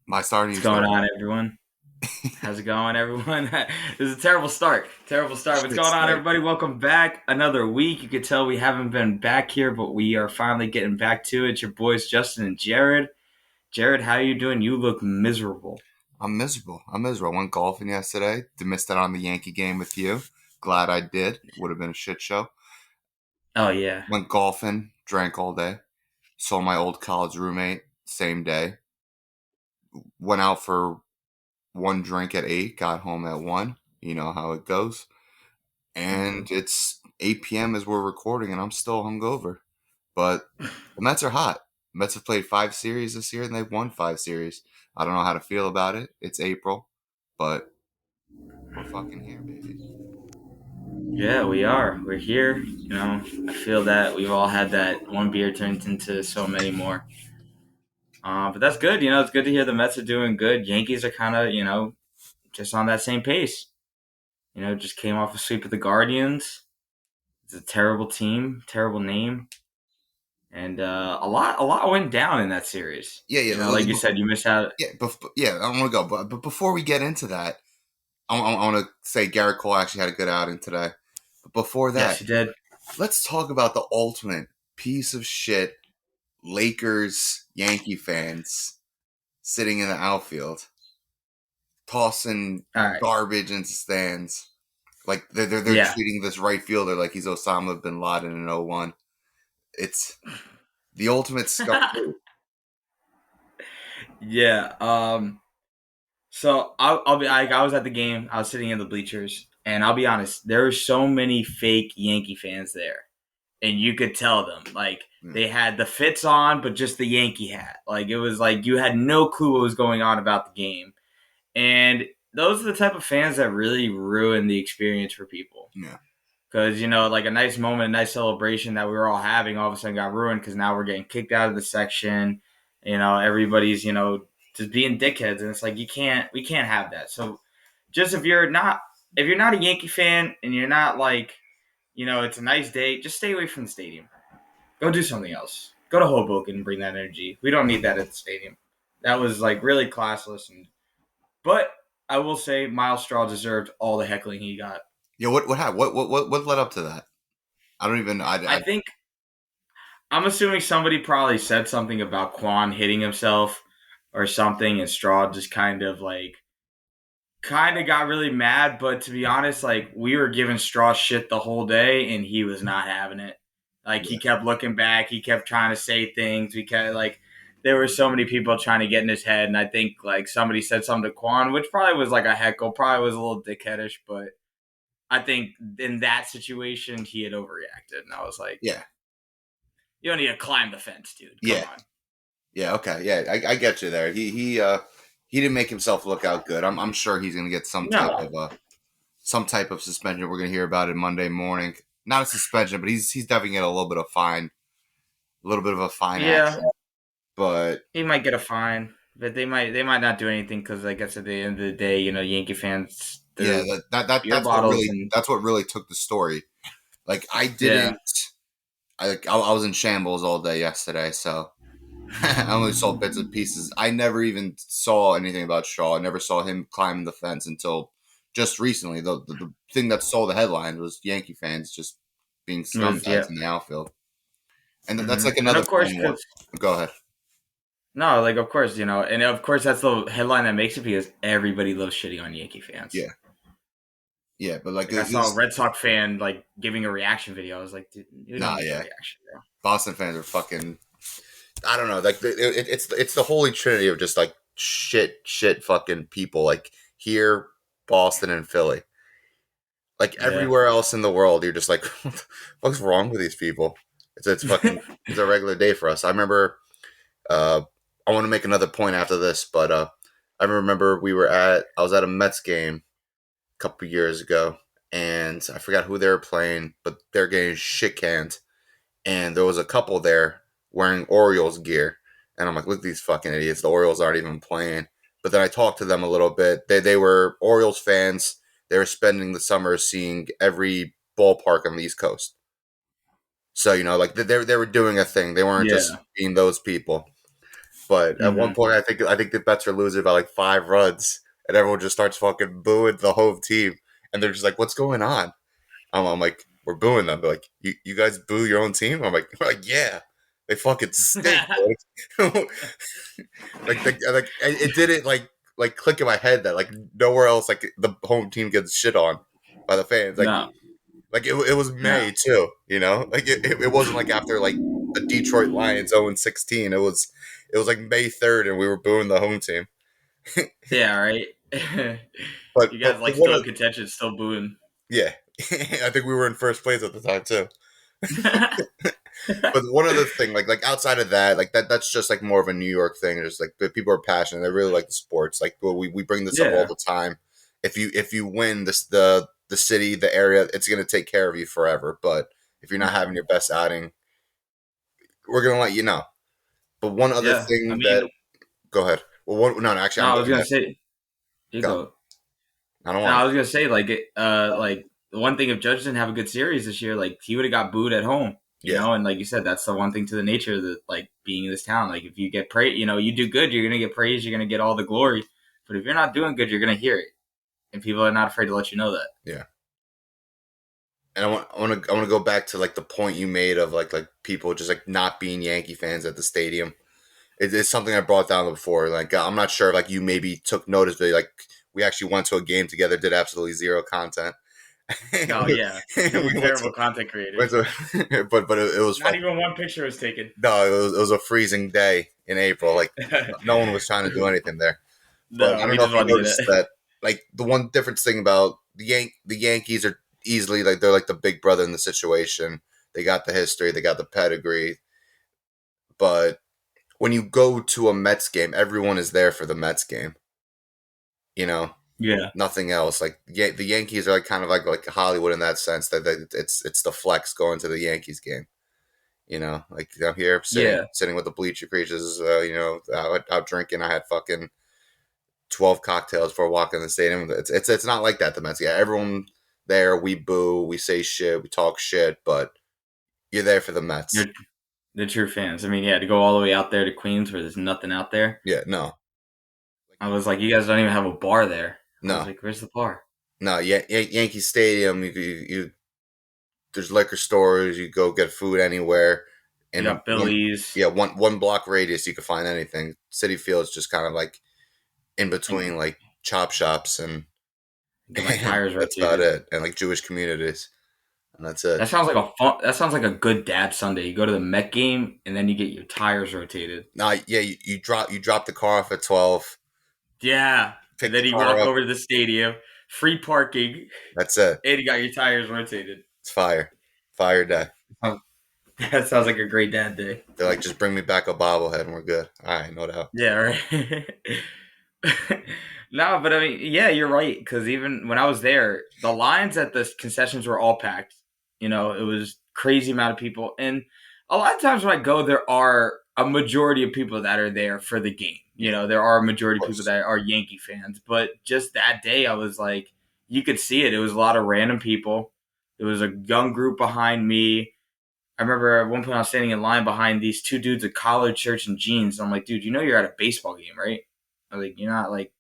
My starting What's you going start. on, everyone? How's it going, everyone? This is a terrible start. Terrible start. What's Shit going on, start. everybody? Welcome back. Another week. You can tell we haven't been back here, but we are finally getting back to it. It's your boys, Justin and Jared. Jared, how you doing? You look miserable. I'm miserable. I'm miserable. I went golfing yesterday. Missed out on the Yankee game with you. Glad I did. Would have been a shit show. Oh yeah. Went golfing. Drank all day. Saw my old college roommate. Same day. Went out for one drink at 8. Got home at 1. You know how it goes. And it's 8 p.m. as we're recording, and I'm still hungover. But the Mets are hot. Mets have played 5 series this year, and they've won 5 series. I don't know how to feel about it. It's April, but we're fucking here, baby. Yeah, we are. We're here. I feel that we've all had that one beer turned into so many more. But that's good. It's good to hear the Mets are doing good. Yankees are kind of, just on that same pace. Just came off a sweep of the Guardians. It's a terrible team, terrible name, and a lot went down in that series. Yeah, yeah, Like you said, you missed out. yeah, yeah. I want to go, but before we get into that, I want to say Garrett Cole actually had a good outing today. But before that, Yes, you did. let's talk about the ultimate piece of shit Lakers Yankee fans sitting in the outfield, tossing All right. garbage into stands. Like they're Yeah, treating this right fielder like he's Osama bin Laden in '01. It's the ultimate scum move. yeah. So I'll be. I was at the game. I was sitting in the bleachers, and I'll be honest. There were so many fake Yankee fans there, and you could tell them like Yeah, they had the fits on, but just the Yankee hat. Like it was like you had no clue what was going on about the game. And those are the type of fans that really ruin the experience for people. yeah, Because, like a nice moment, a nice celebration that we were all having all of a sudden got ruined because now we're getting kicked out of the section. Everybody's, just being dickheads. And it's like, we can't have that. So just if you're not a Yankee fan and you're not like, it's a nice day, just stay away from the stadium. Go do something else. Go to Hoboken and bring that energy. We don't need that at the stadium. That was like really classless and but I will say Miles Straw deserved all the heckling he got. yeah. What happened? What led up to that? I don't even. I think I'm assuming somebody probably said something about Quan hitting himself or something, and Straw just kind of got really mad. But to be honest, like we were giving Straw shit the whole day, and he was not having it. Like he Yeah, kept looking back, he kept trying to say things. We kept like there were so many people trying to get in his head, and I think like somebody said something to Quan, which probably was like a heckle, probably was a little dickheadish, but I think in that situation he had overreacted, and I was like, yeah, "You don't need to climb the fence, dude. Come yeah, on." yeah. Okay, yeah. I get you there. He didn't make himself look out good. I'm sure he's gonna get No. some type of suspension. We're gonna hear about it Monday morning. Not a suspension, but he's definitely get a little bit of fine, a little bit of a fine Yeah, action. But he might get a fine, but they might not do anything because I guess at the end of the day, Yankee fans, yeah, they're beer that's what bottles and really took the story. Like I yeah, didn't. I was in shambles all day yesterday, so I only saw bits and pieces. I never even saw anything about Shaw. I never saw him climbing the fence until just recently. The thing that stole the headline was Yankee fans just being it was scumbags yeah, in the outfield, and that's hmm like and another of course thing. What? because Go ahead. no, like of course and of course that's the headline that makes it because everybody loves shitting on Yankee fans. Yeah, yeah, but like Like I saw a this, Red Sox fan like giving a reaction video. I was like, dude, you don't nah, need the yeah, reaction, bro. Boston fans are fucking. I don't know. Like it's the holy trinity of just like shit, fucking people. Like here, Boston and Philly. Like Yeah. everywhere else in the world, you're just like, what's wrong with these people? It's fucking it's a regular day for us. I remember. Uh, I want to make another point after this, but I remember I was at a Mets game a couple years ago, and I forgot who they were playing, but they're getting shit canned, and there was a couple there wearing Orioles gear, and I'm like, look at these fucking idiots. The Orioles aren't even playing. But then I talked to them a little bit. They were Orioles fans. They were spending the summer seeing every ballpark on the East Coast. So like they were doing a thing. They weren't just Yeah. being those people. But at one Hmm. point, I think the Mets are losing by like 5 runs, and everyone just starts fucking booing the home team, and they're just like, "What's going on?" I'm like, "We're booing them." They're like, "You guys boo your own team?" I'm like, "Yeah, they fucking stink." Dude." like it didn't like click in my head that like nowhere else like the home team gets shit on by the fans. No, Like it was no. May too, you know. Like it wasn't like after like the Detroit Lions 0-16. It was like May 3rd, and we were booing the home team. Yeah, right. But You but guys like one still in of contention, still booing. yeah, I think we were in first place at the time too. But one other thing, like outside of that, like that's just like more of a New York thing. Just like the people are passionate, they really like the sports. Like well, we bring this up all Yeah, the time. If you win this the city, the area, it's gonna take care of you forever. But if you're not yeah, having your best outing, we're gonna let you know. But one other yeah. I thing mean, that go ahead. Well, one, no, no, actually, no, I'm I was going gonna next. say you Go. go. I don't No, want I to. was gonna say like the one thing if Judge didn't have a good series this year, like he would have got booed at home, Yeah, and like you said, that's the one thing to the nature of the like being in this town. Like if you get praise, you do good, you're gonna get praise, you're gonna get all the glory. But if you're not doing good, you're gonna hear it, and people are not afraid to let you know that. yeah. And I want to go back to like the point you made of like people just like not being Yankee fans at the stadium. It's something I brought down before. Like I'm not sure like you maybe took notice, but like we actually went to a game together, did absolutely zero content. Oh yeah, you're a We went terrible to content creator. went to, but it was Not fucking even one picture was taken. no. It was a freezing day in April. Like no one was trying to do anything there. But I No, don't we know just if you wanted to get noticed it. that like the one difference thing about the Yankees are easily like they're like the big brother in the situation. They got the history, they got the pedigree, but when you go to a Mets game, everyone is there for the Mets game. You know, Yeah, nothing else. Like the Yankees are like kind of like Hollywood in that sense that it's the flex going to the Yankees game. You know, like I'm here sitting yeah, sitting with the bleacher creatures. Out drinking. I had fucking 12 cocktails before walking the stadium. It's not like that. The Mets, yeah, everyone there. We boo, we say shit, we talk shit, but you're there for the you're Mets. the true fans. I mean, yeah, to go all the way out there to Queens where there's nothing out there. Yeah, no, like, I was like, you guys don't even have a bar there. I was no, like, where's the bar? no. Yeah, Yankee Stadium. You there's liquor stores. You go get food anywhere, You and got Billy's yeah, one block radius you can find anything. City Field's just kind of like in and between like chop shops get my and tires that's about rotated. it, and like Jewish communities, and that's it. That sounds like a fun. That sounds like a good dad Sunday. You go to the Met game and then you get your tires rotated. Now, yeah, you drop the car off at 12, Yeah, and pick the then you car walk up. over to the stadium, free parking, That's it. and you got your tires rotated. It's fire day. That sounds like a great dad day. They're like, just bring me back a bobblehead and we're good. All right, no doubt. Yeah, right. No, but I mean, yeah, you're right. Because even when I was there, the lines at the concessions were all packed. It was crazy amount of people, and a lot of times when I go, there are a majority of people that are there for the game. Yeah, of There are a majority of people course. that are Yankee fans. But just that day, I was like, you could see it. It was a lot of random people. There was a young group behind me. I remember at one point I was standing in line behind these two dudes with collared shirts and jeans. And I'm like, dude, you're at a baseball game, right? I was like, you're not like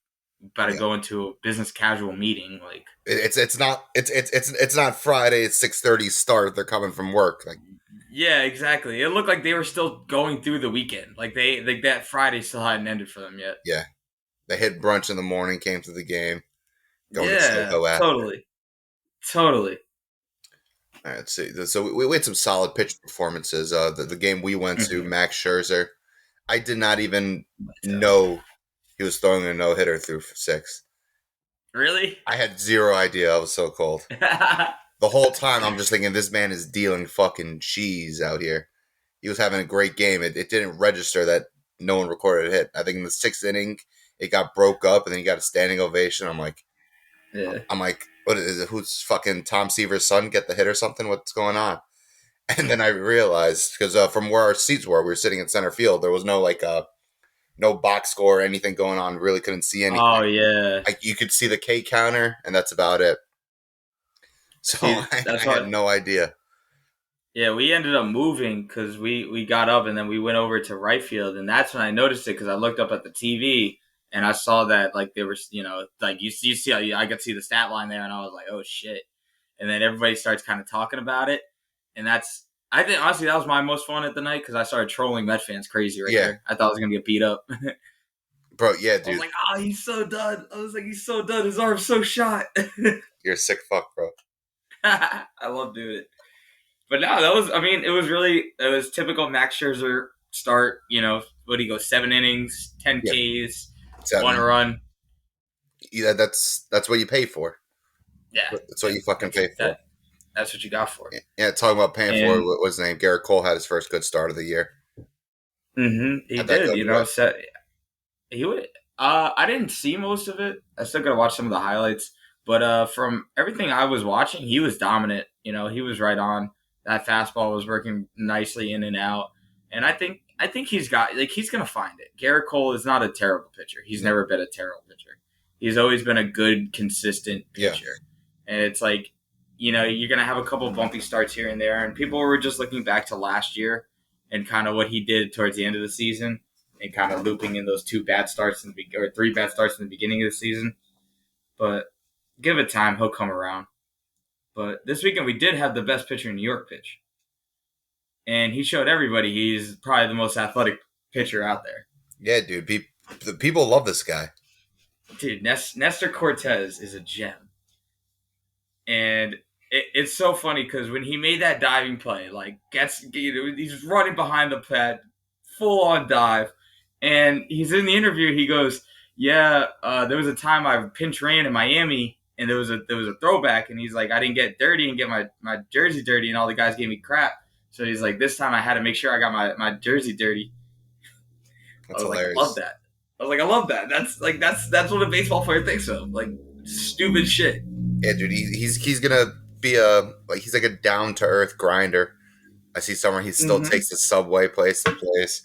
about to Yeah, go into a business casual meeting. Like, it's not Friday. It's 6:30 start. They're coming from work. Like, yeah, exactly. It looked like they were still going through the weekend. Like that Friday still hadn't ended for them yet. yeah, they hit brunch in the morning, came to the game, going to Yeah, Soho after. totally, totally. All right, let's see. So we had some solid pitch performances. The game we went to, Mm-hmm. Max Scherzer. I did not even know he was throwing a no hitter through 6. Really? I had zero idea. I was so cold. The whole time I'm just thinking this man is dealing fucking cheese out here. He was having a great game. It didn't register that no one recorded a hit. I think in the 6th inning it got broke up and then he got a standing ovation. Yeah. I'm like, what is it? Who's fucking Tom Seaver's son get the hit or something? What's going on? And then I realized because from where our seats were, we were sitting in center field. There was no no box score or anything going on. Really couldn't see Oh anything. yeah. Like you could see the K counter, and that's about it. So See, I that's had what no idea. Yeah, we ended up moving because we got up and then we went over to right field, and that's when I noticed it because I looked up at the TV and I saw that like they were, like you see, I could see the stat line there, and I was like, oh shit. And then everybody starts kind of talking about it, and that's I think honestly that was my most fun at the night because I started trolling Met fans crazy right Yeah, there. I thought I was gonna get beat up. bro. Yeah, I was dude, like, oh, he's so done. I was like, he's so done. His arm's so shot. you're a sick fuck, bro. I love doing it. But no, that was. I mean, it was typical Max Scherzer start. What do you go? 7 innings, ten Yeah, Ks, one seven. run. Yeah, that's what you pay for. Yeah, That's what you fucking that's pay for. that's what you got for it. Yeah, talking about paying for it. And What was his name? Garrett Cole had his first good start of the year. he How'd that did. go today? He would. I didn't see most of it. I still gotta watch some of the highlights. But from everything I was watching, he was dominant. He was right on. That fastball was working nicely in and out. And I think he's gonna find it. Garrett Cole is not a terrible pitcher. He's No. never been a terrible pitcher. He's always been a good, consistent Yeah, pitcher. And it's like, you're gonna have a couple bumpy starts here and there. And people were just looking back to last year and kind of what he did towards the end of the season and kind of looping in those or three bad starts in the beginning of the season. But give it time, he'll come around. But this weekend we did have the best pitcher in New York pitch, and he showed everybody he's probably the most athletic pitcher out there. yeah, dude. The people love this guy. Dude, Nestor Cortez is a gem, and it's so funny because when he made that diving play, like he's running behind the pad, full on dive, and he's in the interview. He goes, "Yeah, there was a time I pinch ran in Miami, and there was a throwback, and he's like, I didn't get dirty and get my jersey dirty, and all the guys gave me crap. So he's like, this time I had to make sure I got my jersey dirty. I That's was like, I love hilarious. that. I was like, I love that. That's what a baseball player thinks of, like stupid shit. Yeah, dude. He's gonna be a like he's like a down to earth grinder. I see somewhere he still Mm-hmm. takes the subway place to place.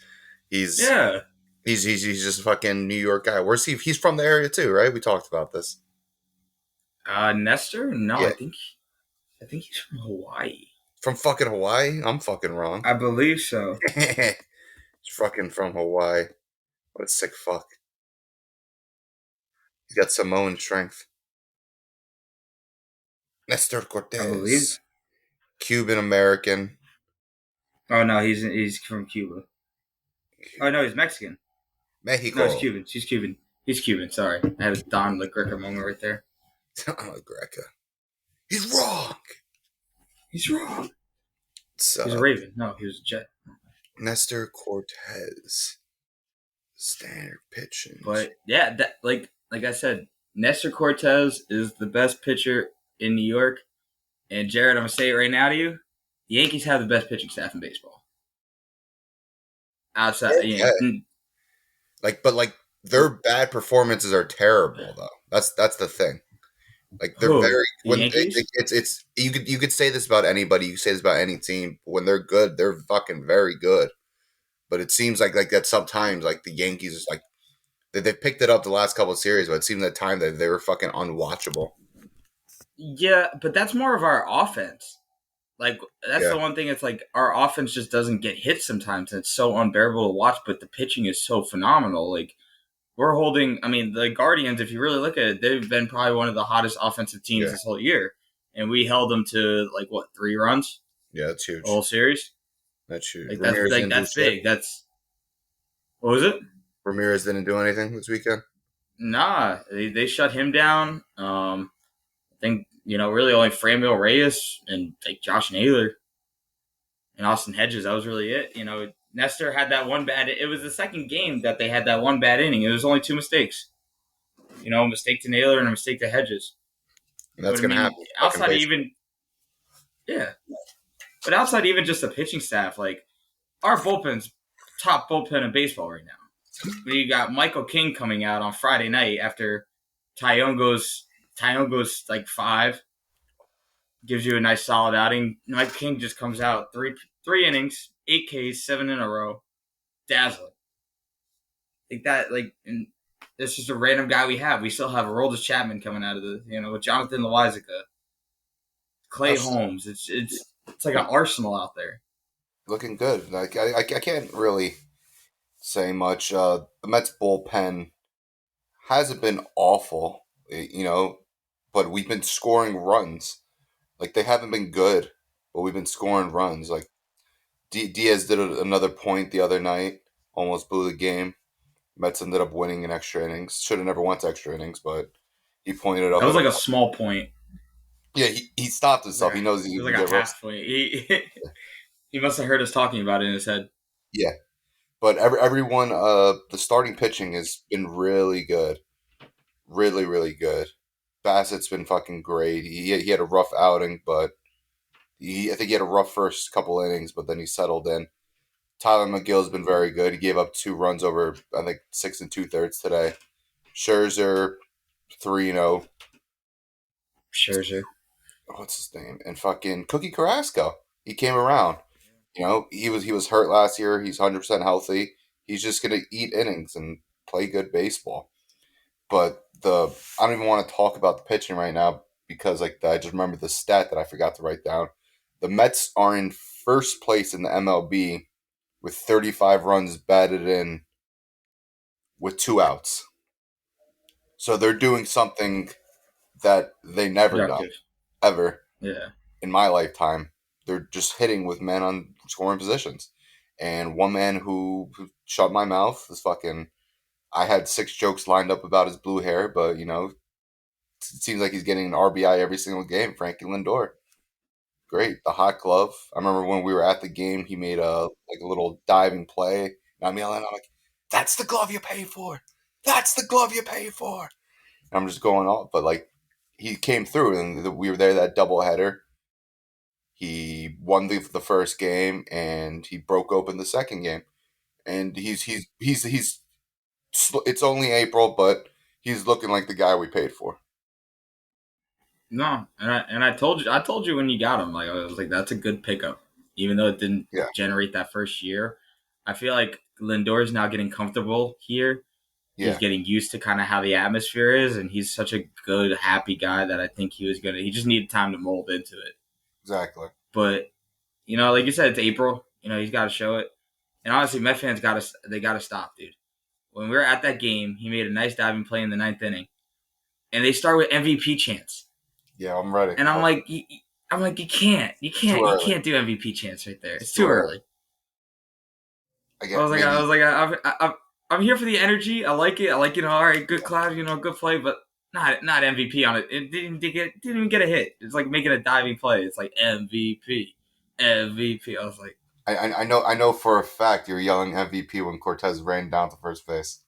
He's Yeah. he's just a fucking New York guy. Where's he? He's from the area too, right? We talked about this. Nestor? No, Yeah, I think he's from Hawaii. from fucking Hawaii. I'm fucking wrong. I believe so. He's fucking from Hawaii. What a sick fuck. He's got Samoan strength. Nestor I believe. Cortez, Cuban American. Oh no, he's from Cuba. Oh no, he's Mexican. No, he's Mexico. Cuban. He's Cuban. He's Cuban. Sorry, I had a Don LeGreca moment right there. Oh, Greca. He's wrong. He's wrong. It's He's a Raven. No, he was a Jet. Nestor Cortez. Standard pitching. But yeah, that like I said, Nestor Cortez is the best pitcher in New York. And Jared, I'm gonna say it right now to you: the Yankees have the best pitching staff in baseball. Outside, Yeah. But their bad performances are terrible though. That's the thing. Like they're who very the when Yankees? it's you could say this about anybody. You could say this about any team. When they're good, they're fucking very good. But it seems like that sometimes like the Yankees is like they've picked it up the last couple of series, but it seemed that time that they were fucking unwatchable. Yeah, but that's more of our offense. Like that's Yeah, the one thing. It's like our offense just doesn't get hit sometimes, and it's so unbearable to watch. But the pitching is so phenomenal. Like we're holding. I mean, the Guardians. If you really look at it, they've been probably one of the hottest offensive teams yeah, this whole year, and we held them to like what 3 runs yeah. That's the huge. whole series. That's huge. Like Ramirez didn't do that's shit. big. That's what was it? Ramirez didn't do anything this weekend. Nah, they shut him down. I think really only Framil Reyes and like Josh Naylor and Austin Hedges. That was really it. Nestor had that one bad. It was the second game that they had that one bad inning. It was only 2 mistakes. A mistake to Naylor and a mistake to Hedges. And that's But I gonna mean, happen. Fucking outside of baseball. even yeah, but outside of even just the pitching staff, like our bullpen's top bullpen in baseball right now. We got Michael King coming out on Friday night after Tyone goes like 5, gives you a nice solid outing. Mike King just comes out three innings, 8 Ks, 7 in a row, dazzling like that. Like, and this is a random guy we have. We still have Aroldis Chapman coming out of with Jonathan Loizaga, How Clay Holmes. It's It's like an arsenal out there. looking good. Like I can't really say much. The Mets bullpen hasn't been awful, but we've been scoring runs. Like they haven't been good, but we've been scoring runs. Like Diaz did another point the other night, almost blew the game. Mets ended up winning in extra innings. Should have never went to extra innings, but he pointed That up was at a like a small point. yeah. He stopped It was like himself. He knows he it was can like a get roasted. half point. He must have heard us talking about it in his head. Yeah, but everyone, the starting pitching has been really good, really good. Bassett's been fucking great. He had a rough outing, but I think he had a rough first couple innings, but then he settled in. Tyler McGill's been very good. He gave up 2 runs over, I think, 6 2/3 today. Scherzer 3-0. Scherzer. What's his name? And fucking Cookie Carrasco. He came around. He was hurt last year. He's 100% healthy. He's just gonna eat innings and play good baseball. But I don't even want to talk about the pitching right now because like I just remember the stat that I forgot to write down. The Mets are in first place in the MLB with 35 runs batted in with 2 outs. So they're doing something that they never done Productive. ever Yeah. in my lifetime. They're just hitting with men on scoring positions. And one man who shut my mouth is fucking. I had 6 jokes lined up about his blue hair, but it seems like he's getting an RBI every single game. Frankie Lindor, great. The hot glove. I remember when we were at the game, he made a little diving play. And I'm yelling, I'm like, "That's the glove you pay for. That's the glove you pay for." And I'm just going off, but like he came through, and we were there that doubleheader. He won the first game, and he broke open the second game. And he's. It's only April, but he's looking like the guy we paid for. No, and I told you when you got him, like I was like, that's a good pickup, even though it didn't Yeah, generate that first year. I feel like Lindor is now getting comfortable here. He's yeah, getting used to kind of how the atmosphere is, and he's such a good, happy guy that I think he was gonna. He just needed time to mold into it. exactly. But like you said, it's April. He's got to show it. And honestly, Met fans got to stop, dude. When we were at that game, he made a nice diving play in the ninth inning, and they start with MVP chants. Yeah, I'm ready. And I'm like, you can't, you It's too can't, you early. can't do MVP chants right there. It's It's too too early. early. I I get was like, I maybe. was like, I'm here for the energy. I like it. I like, all right, good clap, good play, but not MVP on it. It didn't even get a hit. It's like making a diving play. It's like MVP, MVP. I was like, I know for a fact you're yelling MVP when Cortez ran down to first base.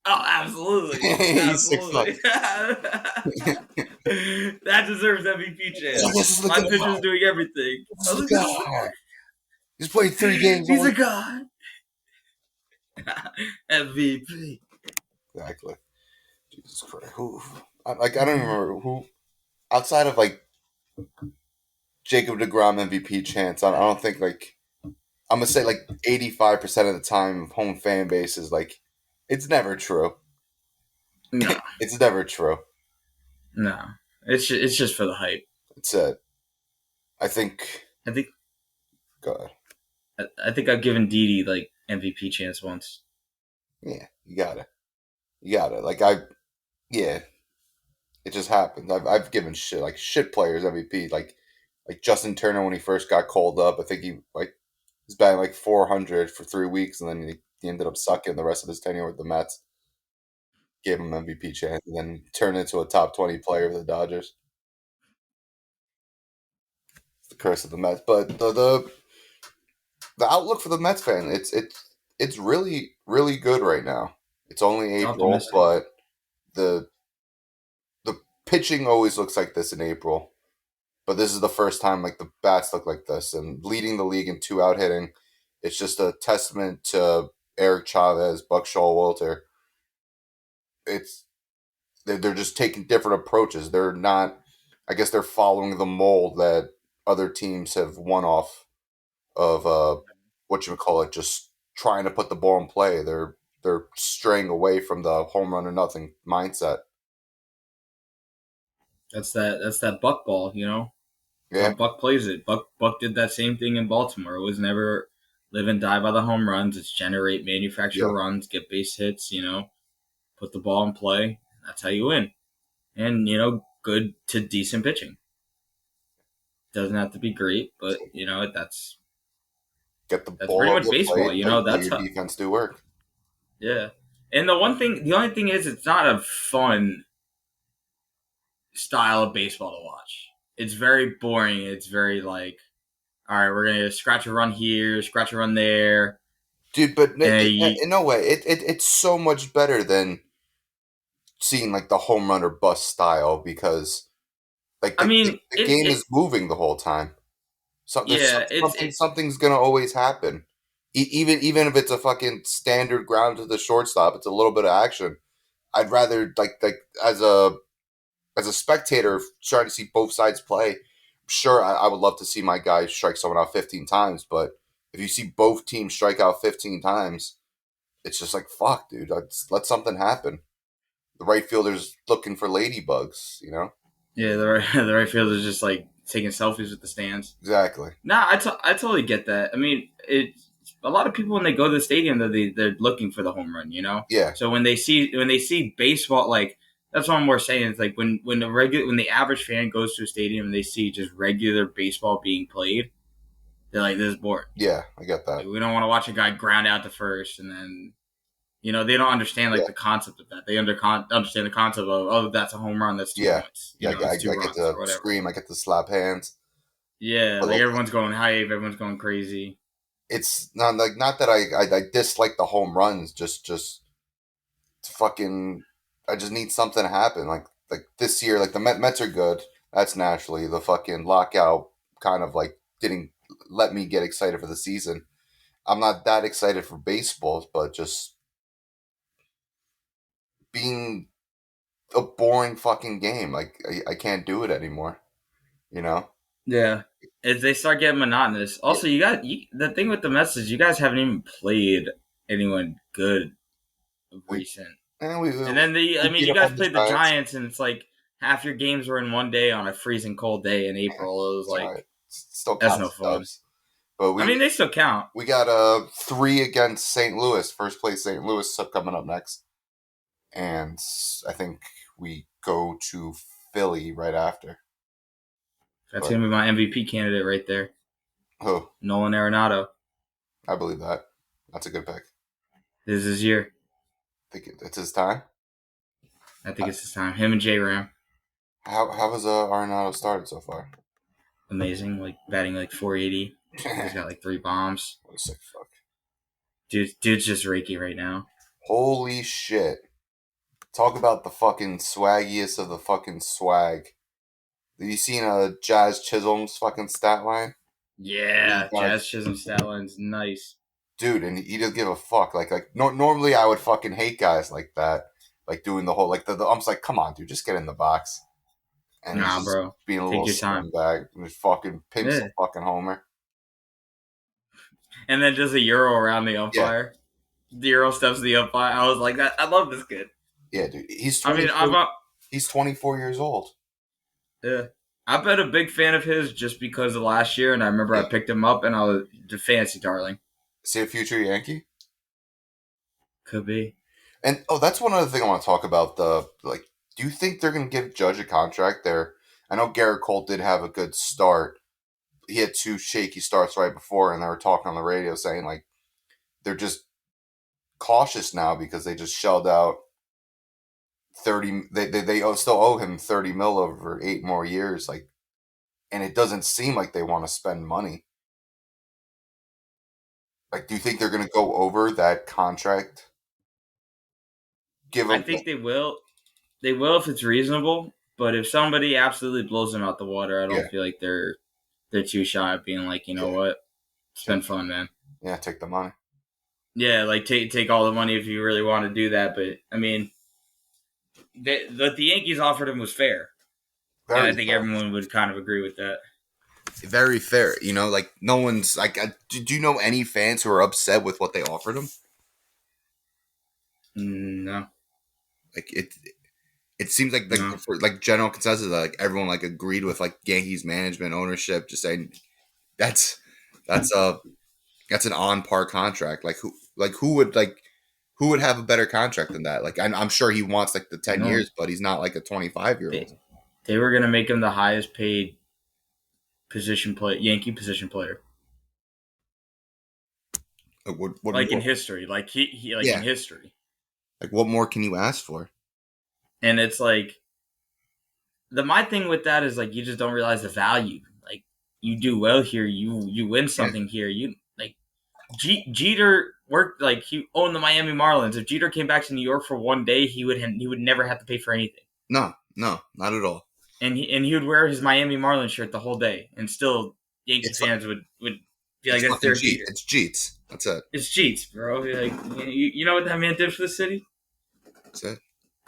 oh, absolutely, He's six absolutely. foot. That deserves MVP This chance. is the My guy. pitcher's doing everything. This I is was the like, guy. He's played 3 games. he's Only a god. MVP. exactly. Jesus Christ. Who? I don't even remember who outside of like Jacob Degrom MVP chance. I don't think like I'm gonna say like 85% of the time home fan base is like it's never true. No, It's never true. no. It's just for the hype. It's it. I think. I think God. I think I've given Didi like MVP chance once. Yeah, you got it. You got it. Like yeah, it just happens. I've given shit players MVP. Like Justin Turner when he first got called up. I think he he's batting like 400 for 3 weeks, and then he ended up sucking the rest of his tenure with the Mets. Gave him MVP chance, and then turned into a top 20 player with the Dodgers. It's the curse of the Mets. But the outlook for the Mets fan, it's really good right now. It's only It's April, optimistic. but the the pitching always looks like this in April. But this is the first time like the bats look like this, and leading the league in 2 out hitting. It's just a testament to Eric Chavez, Buck Showalter. It's they're just taking different approaches. They're not. I guess they're following the mold that other teams have won off of. What you would call it, just trying to put the ball in play. They're straying away from the home run or nothing mindset. That's that buck ball. That's how Yeah, Buck plays it. Buck did that same thing in Baltimore. It was never live and die by the home runs. It's generate, manufacture yeah. runs, get base hits. Put the ball in play. That's how you win. And good to decent pitching. Doesn't have to be great, but Get the that's ball pretty over much the baseball. plate, let That's your how. defense do work. Yeah. And the only thing is, it's not a fun style of baseball to watch. It's very boring. It's very like, all right, we're gonna scratch a run here, scratch a run there, Dude, but and you, in no way, it's so much better than seeing like the home run or bust style because like I mean, the game is moving the whole time. So there's yeah, something's gonna always happen. Even if it's a fucking standard ground to the shortstop, it's a little bit of action. I'd rather like as a spectator trying to see both sides play. Sure, I would love to see my guy strike someone out 15 times, but if you see both teams strike out 15 times, it's just like fuck, dude. Let something happen. The right fielder's looking for ladybugs, you know? yeah, the right, the right field is just like taking selfies with the stands. Exactly. Nah, I totally get that. I mean, a lot of people when they go to the stadium, they're looking for the home run. Yeah, So when they see baseball, like that's what I'm more saying. It's like when the average fan goes to a stadium and they see just regular baseball being played, they're like, this is boring. yeah, I get Like that. we don't want to watch a guy ground out to first and then they don't understand like Yeah, the concept of that. They understand the concept of, oh, that's a home run, that's two yeah, points. yeah. That's two I get runs to or whatever. scream, I get to slap hands. Yeah, But like like, everyone's going hype, everyone's going crazy. it's not like not that I dislike the home runs. Just fucking. I just need something to happen. Like this year, like the Mets are good. That's naturally the fucking lockout kind of like didn't let me get excited for the season. I'm not that excited for baseball, but just being a boring fucking game. Like I can't do it anymore. You know? Yeah, as they start getting monotonous. Yeah. Also, the thing with the Mets is you guys haven't even played anyone good of We recent. and And then I we mean, beat you up guys on the played the Giants. Giants, and it's like half your games were in one day on a freezing cold day in Yeah, April. It was it's all right. like Still that's counts no as fun. dubs. But I mean, they still count. we got three against St. Louis, first place St. Louis coming up next, and I think we go to Philly right after. That's But gonna be my MVP candidate right there, oh, Nolan Arenado. I believe that. That's a good pick. This is his year. I think it's his time. I think it's his time. Him and J Ram, How has Arenado started so far? amazing. Like batting like 480. He's got like three bombs. What a sick fuck! Dude's just Reiki right now. Holy shit! Talk about the fucking swaggiest of the fucking swag. Have you seen Jazz Chisholm's fucking stat line? He's Yeah, got Jazz Chisholm stat line's nice. dude, and he doesn't give a fuck. Normally I would fucking hate guys like that, like doing the whole like I'm just like, come on, dude, just get in the box. And he's Nah, just bro. being a Take little your time. scumbag and just fucking pimps the Yeah. fucking homer. And then does a Euro around the Yeah, umpire. The Euro steps to the umpire. I was like, I love this kid. yeah, dude. He's I mean, 24. He's 24 years old. yeah. I've been a big fan of his just because of last year, and I remember I Yeah, picked him up, and I was the fantasy darling. see a future Yankee. Could be. And oh, that's one other thing I want to talk about. The like, do you think they're gonna give Judge a contract there? I know Garrett Cole did have a good start. He had two shaky starts right before, and they were talking on the radio saying like they're just cautious now because they just shelled out 30. Still owe him 30 mil over 8 more years. Like, and it doesn't seem like they want to spend money. Like, do you think they're going to go over that contract? Give I him, think they will. They will if it's reasonable, but if somebody absolutely blows them out the water, I yeah, don't feel like they're too shy of being like, you know yeah, what, it's been take, fun, man. yeah, take the money. Yeah, like take all the money if you really want to do that. But I mean, what the Yankees offered him was fair, and I Very think fair. everyone would kind of agree with that. Very fair. You know, like no one's like. Do you know any fans who are upset with what they offered him? No, Like it. it seems like You know, for like general consensus, like everyone like agreed with like Yankees management ownership, just saying that's that's a that's an on par contract. Who would have a better contract than that? Like I'm sure he wants like the you 10 years, know, but he's not like a 25-year old. they they were gonna make him the highest paid Yankee position player, Like, what like in more? history, like he like in Yeah, history, like what more can you ask for? and it's like my thing with that is like you just don't realize the value. Like you do well here, you win Yeah, something here. You like Jeter worked like he owned the Miami Marlins. If Jeter came back to New York for one day, he would never have to pay for anything, no, no, not at all. and he would wear his Miami Marlins shirt the whole day, and still Yankee It's fans would be like it's that's fucking their Jeter. It's Jeets. That's it. It's cheats, bro. Like you know what that man did for the city? That's it.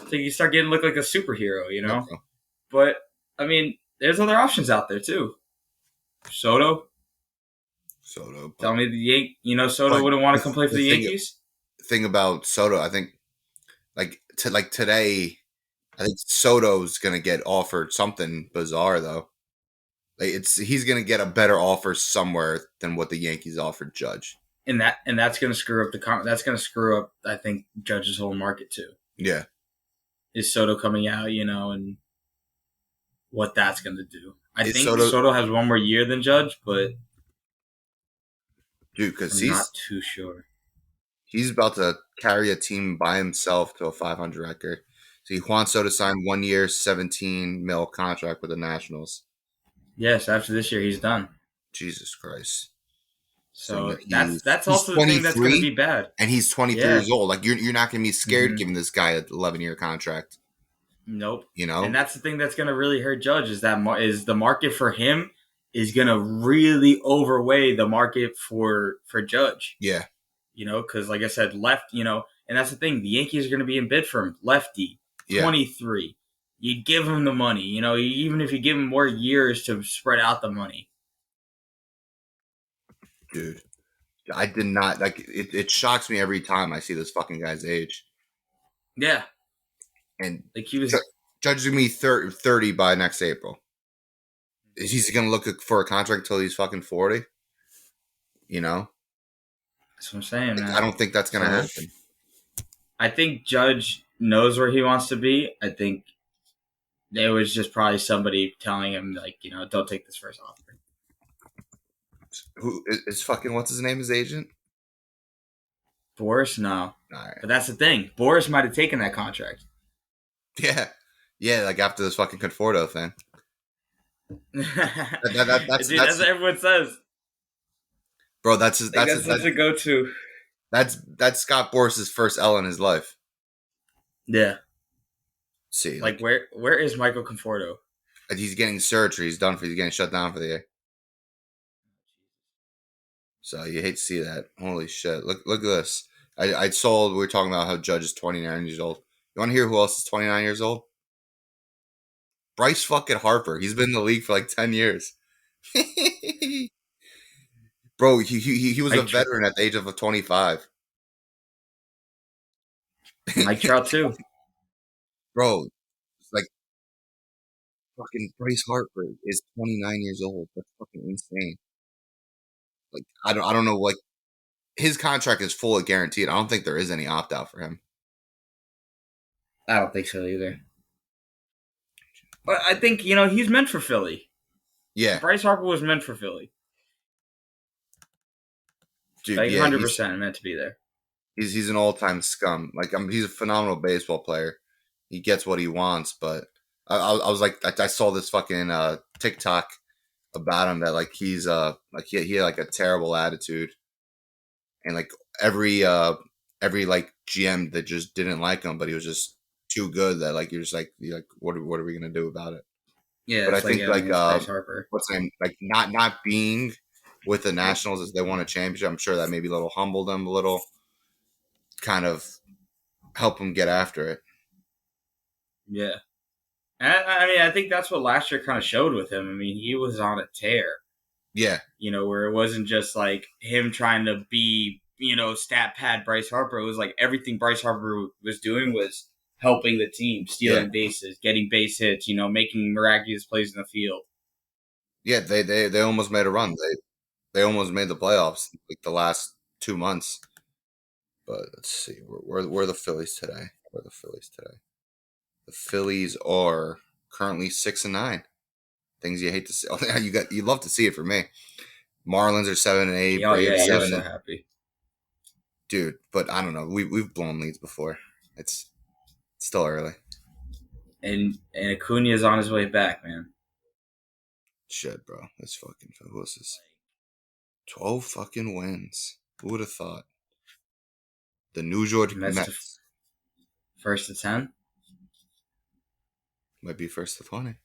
So you start getting look like a superhero, you Yeah, know. bro. But I mean, there's other options out there too. Soto, Soto, tell me Soto but wouldn't want the, to come play for the the thing Yankees. thing about Soto, I think like today, I think Soto's gonna get offered something bizarre though. Like he's gonna get a better offer somewhere than what the Yankees offered Judge. And that's going to screw up that's going to screw up. I think Judge's whole market too. Yeah, Is Soto coming out, and what that's going to do? I is think Soto, Soto has one more year than Judge, but dude? Because I'm not too sure. he's about to carry a team by himself to a 500 record. So Juan Soto signed 1 year, 17 mil contract with the Nationals. Yes, after this year, he's done. Jesus Christ. So So that's he's that's he's also the thing that's going to 23 be bad. and he's 23 Yeah. years old. Like you're not gonna be scared Mm-hmm. giving this guy an 11-year contract. Nope. You And know? that's the thing that's going to really hurt Judge is the market for him is going to really overweigh the market for Judge. Yeah, Because like I said, and that's the thing. The Yankees are going to be in bid for him. Lefty, yeah, 23. You give him the money. Even if you give him more years to spread out the money. dude. I did not like it. It shocks me every time I see this fucking guy's age. Yeah, And like he Ju- was. Judge is gonna be 30 by next April. Is he gonna look for a contract until he's fucking 40? You know? That's what I'm saying, I man. don't think that's gonna So happen. I think Judge knows where he wants to be. I think there was just probably somebody telling him like, don't take this first offer. Who is fucking what's his name? His agent? Boris, no. All right. But that's the thing. Boris might have taken that contract. Yeah, yeah. Like after this fucking Conforto thing. Dude, that's That's what everyone says. bro. Like that's such a go-to. That's Scott Boris's first L in his life. Yeah. See, Like like where is Michael Conforto? he's getting surgery. He's done for. He's getting shut down for the year. So you hate to see that. Holy shit! Look at this. I sold. We were talking about how Judge is 29 years old. You want to hear who else is 29 years old? Bryce fucking Harper. He's been in the league for like 10 years. Bro, he was a Mike Tr- veteran at the age of 25. Mike Trout too. Bro, it's like fucking Bryce Harper is 29 years old. That's fucking insane. Like I don't know. Like his contract is fully guaranteed. I don't think there is any opt out for him. I don't think so either. But I think he's meant for Philly. Yeah, Bryce Harper was meant for Philly. dude. Like Yeah, 100% meant to be there. he's an all time scum. Like he's a phenomenal baseball player. He gets what he wants, but I was like I saw this fucking TikTok about him that like he's like he had like a terrible attitude and like every every like GM that just didn't like him, but he was just too good that like you're like what are we gonna do about it? Yeah, But I it's like think going like against Bryce Harper. what's the name like not being with the Nationals as they won a championship, I'm sure that maybe a little humbled them a little, kind of help him get after it. Yeah. And I mean, I think that's what last year kind of showed with him. I mean, he was on a tear, Yeah, where it wasn't just like him trying to be, stat pad Bryce Harper. It was like everything Bryce Harper was doing was helping the team, Yeah, stealing bases, getting base hits, making miraculous plays in the field. yeah. They almost made a run. They almost made the playoffs like the last 2 months. But let's see, where are the Phillies today? Where are the Phillies today? The Phillies are currently 6-9. Things you hate to see. Oh, yeah, you love to see it for me. Marlins are 7-8. Oh yeah, Braves you're 7 so and happy. dude. But I don't know. We've blown leads before. It's still early. And Acuna is on his way back, man. Shit, bro. This fucking who is this? 12 fucking wins. Who would have thought? The New York Mets to Mets first to 10. might be first to 20.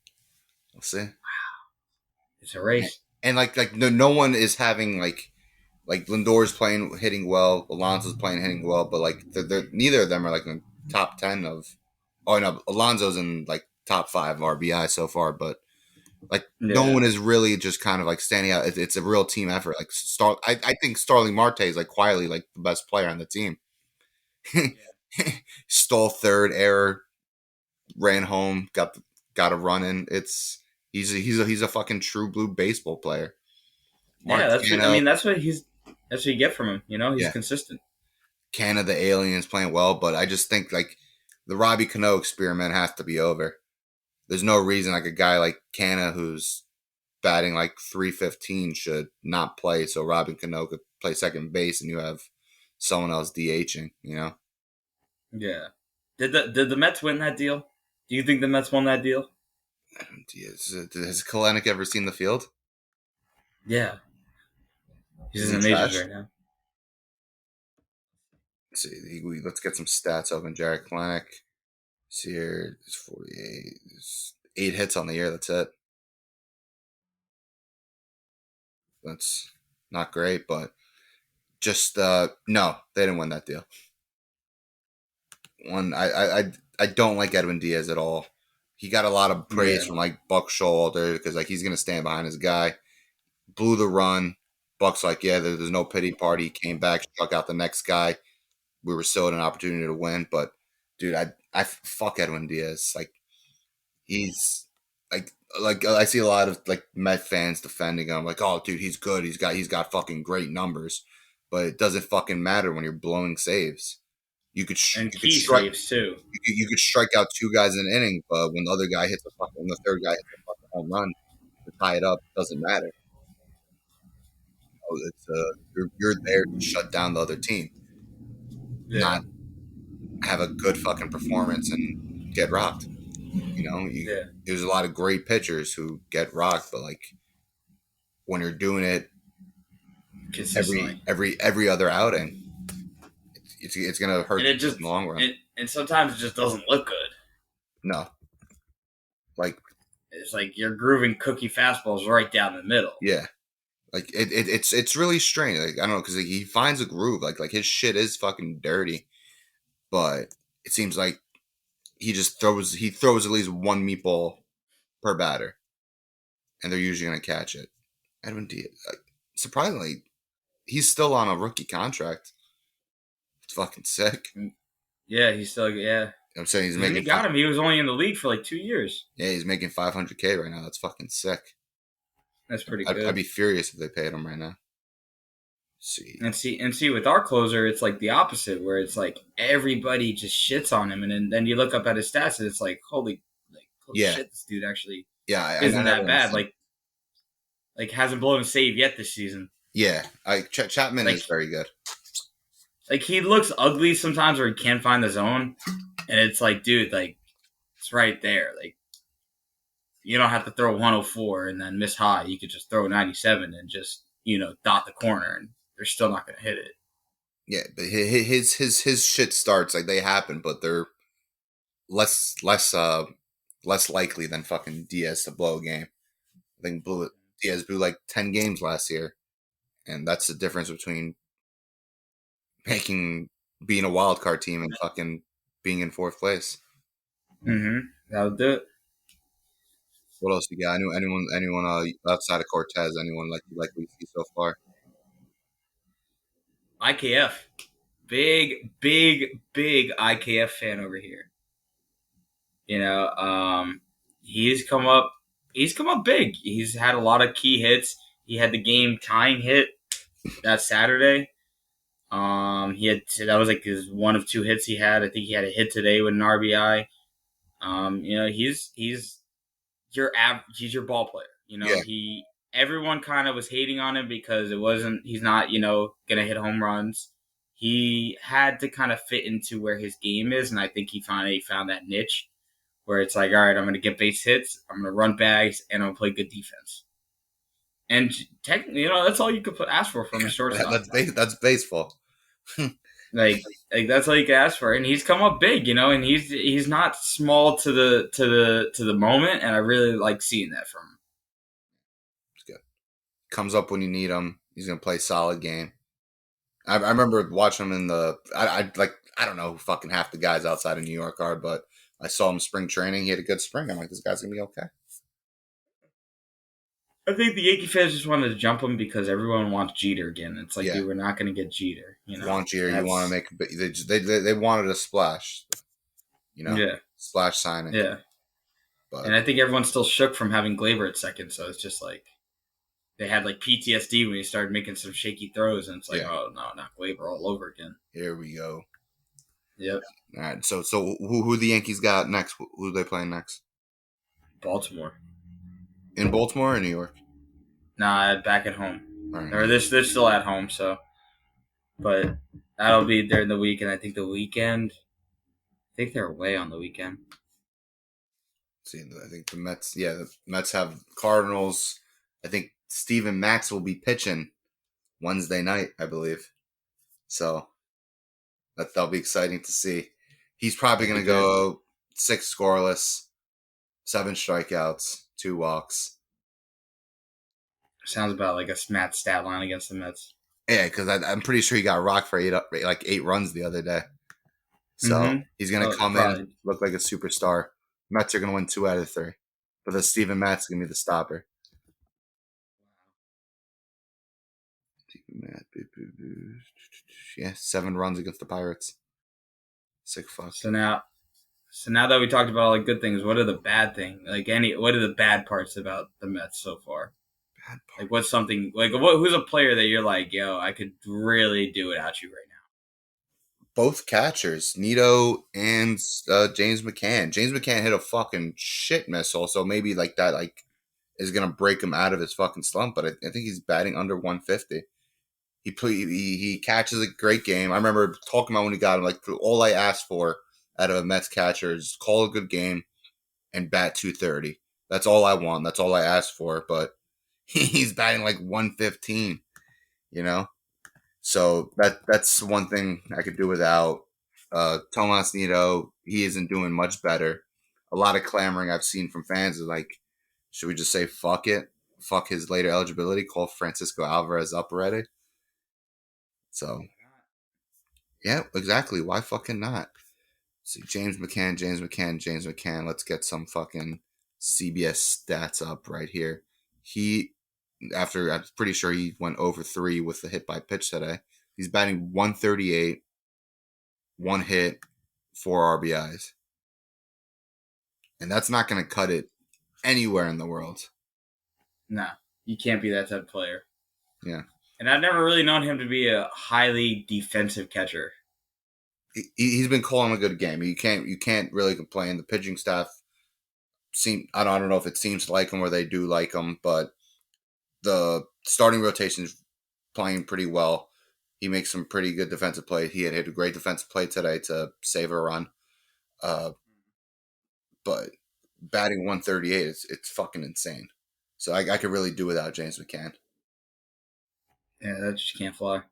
We'll see. It's a And, race. and like no one is having like Lindor's playing hitting well, Alonso's playing hitting well, but like neither of them are like in the top 10 of. Oh no, Alonso's in like top 5 RBI so far, but like no Yeah, one is really just kind of like standing out. It's a real team effort. Like I think Starling Marte is like quietly like the best player on the team. yeah, Stole third, error, ran home, got a run in. He's a fucking true blue baseball player. yeah. That's what I Marcano, mean. That's what you get from him. He's yeah, consistent. Canna the aliens playing well, but I just think like the Robbie Cano experiment has to be over. There's no reason like a guy like Canna who's batting like 315 should not play, so Robin Cano could play second base and you have someone else DHing. Yeah. Did the Mets win that deal? Do you think the Mets won that deal? Has Kalenic ever seen the field? Yeah, he's Is in he the majors trash? right now. Let's see. Let's get some stats up in Jared Kalenic. See here, it's 48. It's 8 hits on the year. That's it. That's not great, but just no, they didn't win that deal. One, I don't like Edwin Diaz at all. He got a lot of praise Yeah, from like Buck Showalter because like he's gonna stand behind his guy. Blew the run. Buck's like, yeah, there's no pity party. He came back, struck out the next guy. We were still at an opportunity to win, but dude, I fuck Edwin Diaz. Like he's like I see a lot of like Met fans defending him. Like, oh, dude, he's good. He's got fucking great numbers, but it doesn't fucking matter when you're blowing saves. and You could key strike saves too. you could strike out two guys in an inning, but when the other guy hits a fucking when the third guy hits a fucking home run to tie it up, it doesn't matter. It's you're there to shut down the other team, Yeah, not have a good fucking performance and get rocked. yeah, There's a lot of great pitchers who get rocked, but like when you're doing it consistently. every other outing, it's gonna hurt And you it just in the long run. and sometimes it just doesn't look good. No, like It's like you're grooving cookie fastballs right down the middle. yeah, like it's really strange. Like I don't know because like, he finds a groove. Like his shit is fucking dirty, but it seems like he throws at least one meatball per batter, and they're usually gonna catch it. Edwin Diaz, like, surprisingly, he's still on a rookie contract. It's fucking sick. Yeah, he's still yeah. I'm saying he's Because we making got him. He was only in the league for like 2 years. yeah, he's making 500K right now. That's fucking sick. That's pretty I'd good. be furious if they paid him right now. Let's see, And see, with our closer, it's like the opposite, where it's like everybody just shits on him, and then you look up at his stats, and it's like holy yeah, shit, this dude actually yeah, I isn't never that bad. understood. Like hasn't blown a save yet this season. Yeah, Chapman Like is very good. like he looks ugly sometimes, where he can't find the zone, and it's like, dude, like it's right there. Like you don't have to throw 104 and then miss high. You could just throw 97 and just dot the corner, and they're still not going to hit it. Yeah, but his shit starts like they happen, but they're less less uh less likely than fucking Diaz to blow a game. I think Diaz blew like 10 games last year, and that's the difference between making being a wild card team and fucking being in fourth place. Mm-hmm. That'll do it. What else you got? Anyone outside of Cortez? Anyone like we see so far? IKF, big IKF fan over here. You know, he's come up. He's come up big. He's had a lot of key hits. He had the game tying hit that Saturday. He had that was like his one of two hits he had. I think he had a hit today with an RBI. You know, he's your ball player. You know, Yeah, he everyone kind of was hating on him because it wasn't he's not, you know, gonna hit home runs. He had to kind of fit into where his game is, and I think he finally found that niche where it's like, all right, I'm gonna get base hits, I'm gonna run bags, and I'm gonna play good defense. And technically, you know, that's all you could ask for from a shortstop. that's baseball. Like that's all you can ask for, and he's come up big, you know, and he's not small to the moment, and I really like seeing that from him. It's good. Comes up when you need him. He's gonna play solid game. I remember watching him in the. I don't know who fucking half the guys outside of New York are, but I saw him spring training. He had a good spring. I'm like, this guy's gonna be okay. I think the Yankee fans just wanted to jump him because everyone wants Jeter again. It's like, Yeah, dude, we're not going to get Jeter. You you know, want Jeter, you want to that's make. They wanted a splash, yeah, splash signing, yeah. but And I think everyone's still shook from having Glaber at second, so it's just like they had like PTSD when he started making some shaky throws, and it's like, yeah, oh no, not Glaber all over again. here we go. Yep, All right, so who the Yankees got next? Who are they playing next? Baltimore. In Baltimore or New York? Nah, back at home. All right, Or they're still at home, so but that'll be during the week, and I think the weekend. I think they're away on the weekend. see, I think the Mets. Yeah, the Mets have Cardinals. I think Steven Max will be pitching Wednesday night, I believe. So that'll be exciting to see. He's probably That'd going be to good. go six scoreless, seven strikeouts, two walks. Sounds about like a Matt stat line against the Mets. Yeah, because I'm pretty sure he got rocked for eight runs the other day. So Mm-hmm. he's going to Oh, come in, probably. look like a superstar. Mets are going to win two out of three. But the Steven Matt's going to be the stopper. Yeah, 7 runs against the Pirates. Sick fuck. So now, so now that we talked about all the good things, what are the bad things? Like what are the bad parts about the Mets so far? Bad Like part. what's something like who's a player that you're like, yo, I could really do without you right Both catchers, Nito and James McCann. James McCann hit a fucking shit missile, so maybe like that is gonna break him out of his fucking slump. But I think he's batting under 150. He catches a great game. I remember talking about when he got him. Like all I asked for out of a Mets catcher is call a good game and bat 230. That's all I want. That's all I asked for. But he's batting like 115. You know, so that's one thing I could do without. Tomas Nito, he isn't doing much better. A lot of clamoring I've seen from fans is like, should we just say fuck it? Fuck his later eligibility, call Francisco Alvarez up already. So yeah, exactly. Why fucking not? See, James McCann, James McCann, James McCann. Let's get some fucking CBS stats up right here. He, after I'm pretty sure he went over 3 with the hit by pitch today. He's batting 138, one hit, 4 RBIs, and that's not going to cut it anywhere in the world. now? Nah, you can't be that type of player. Yeah, And I've never really known him to be a highly defensive catcher. he's been calling a good game. You can't really complain. The pitching staff I don't know if it seems to like him or they do like him, but the starting rotation is playing pretty well. He makes some pretty good defensive play. He had hit a great defensive play today to save a run. Uh, but batting 138 it's fucking insane. So I could really do without James McCann. Yeah, that just can't fly.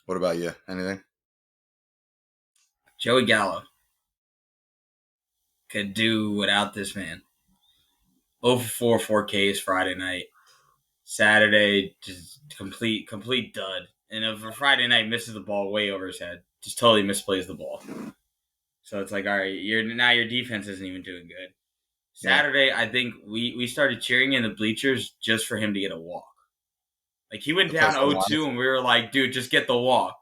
What about you? Anything? Joey Gallo could do without this man. 0 for 4 4Ks Friday night. Saturday, just complete dud. And if a Friday night misses the ball way over his head, just totally misplays the ball. So it's like, all right, your defense isn't even doing good. Yeah. Saturday, I think we started cheering in the bleachers just for him to get a walk. Like he went The place down I wanted. 0-2, and we were like, dude, just get the walk.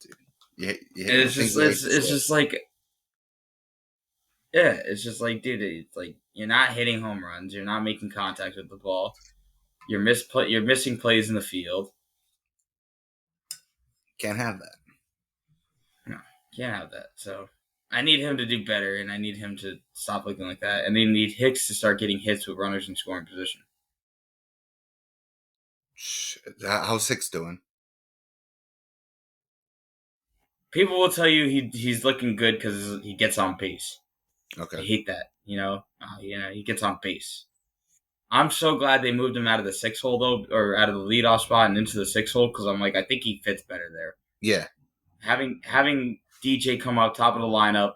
Dude, you And think you hate to see it's it. just like Yeah, it's just like, dude, it's like you're not hitting home runs, you're not making contact with the ball, you're missing plays in the field. Can't have that. No, can't have that. So I need him to do better, and I need him to stop looking like that, and they need Hicks to start getting hits with runners in scoring position. Shit. How's Hicks doing? People will tell you he's looking good because he gets on base. I Okay. hate that. He gets on base. I'm so glad they moved him out of the six hole though, or out of the leadoff spot and into the six hole because I'm like, I think he fits better there. Yeah. Having DJ come up top of the lineup,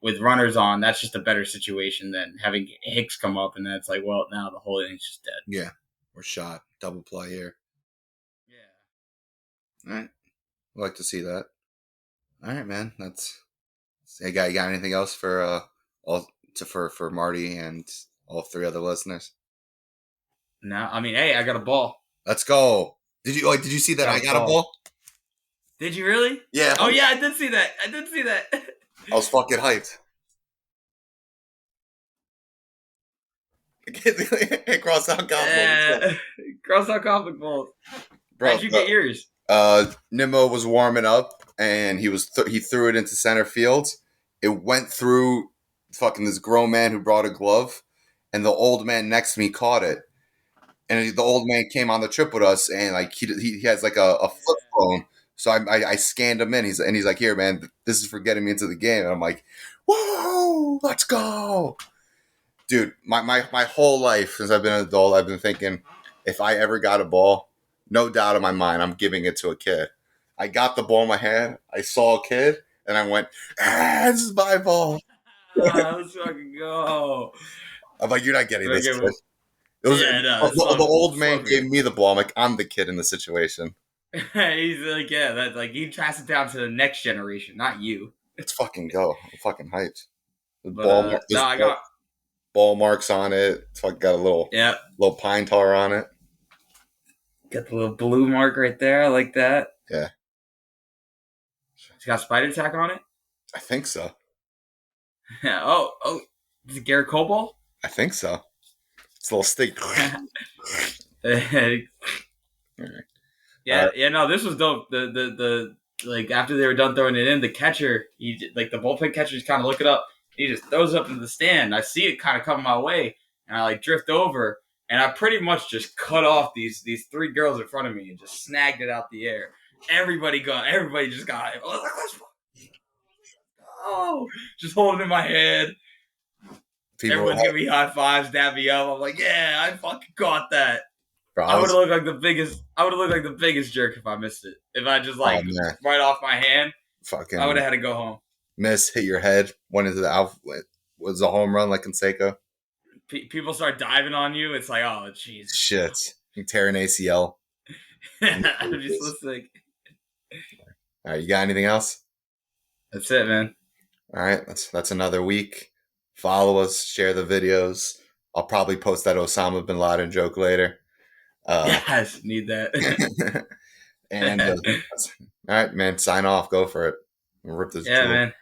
with runners on, that's just a better situation than having Hicks come up and then it's like, well, now the whole inning's just dead. Yeah. We're shot. Double play here. Yeah. All right. I'd like to see that. All right, man. That's. Hey, you got anything else for all for Marty and all three other listeners? Now, I mean, hey, I got a ball. Let's go. Did you see that? Got I a got a ball. ball. Did you really? Yeah. Oh yeah, I did see that. I did see that. I was fucking hyped. Cross out conflict. Cross out comic balls. Bro, How'd you get yours? Nimmo was warming up and he threw it into center field. It went through fucking this grown man who brought a glove, and the old man next to me caught it. And the old man came on the trip with us, and like he has like a flip phone. So I scanned him in. He's like, here, man, this is for getting me into the game. And I'm like, whoa, let's go. Dude, my whole life since I've been an adult, I've been thinking if I ever got a ball, no doubt in my mind, I'm giving it to a kid. I got the ball in my hand. I saw a kid, and I went, this is my ball. Let's fucking go. I'm like, you're not getting this, kid. It was Yeah, no, the old slow man for gave you. me the ball. I'm like, I'm the kid in the situation. He's like, yeah, that's like he passed it down to the next generation, not you. Let's fucking go. I'm fucking hyped. But no, There's I got ball marks on it. It's like got a yeah, little pine tar on it. got the little blue mark right there. I like that. Yeah, It's got spider tack on it. I think so. Yeah. Oh, is it Garrett Cobalt? I think so. It's a little stick. Yeah, yeah, no, this was dope. The like after they were done throwing it in, the catcher, like the bullpen catcher, just kind of look it up. He just throws it up into the stand. I see it kind of coming my way, and I like drift over, and I pretty much just cut off these three girls in front of me and just snagged it out the air. Everybody just got it. I was like, let's go, just holding it in my head. Everyone's giving me high fives, dab me up. I'm like, yeah, I fucking caught that. Bro, I would have looked like the biggest. I would have looked like the biggest jerk if I missed it. If I just like right off my hand, fucking I would have had to go home. hit your head, went into the outlet. Was a home run like Canseco. People start diving on you. It's like, oh, jeez. Shit, you tear an ACL. I'm just listening. All right, you got anything else? That's it, man. All right, that's another week. Follow us, share the videos. I'll probably post that Osama bin Laden joke later. Yes, need that. And all right, man, sign off. Go for it. Rip this. Yeah, man.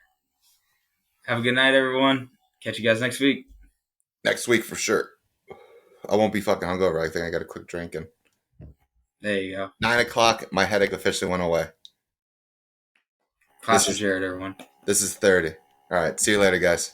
Have a good night, everyone. Catch you guys next week. Next week for sure. I won't be fucking hungover. I think I got a quick drinking. There you go. 9:00. My headache officially went away. Class of Jared, everyone. This is 30. All right. See you later, guys.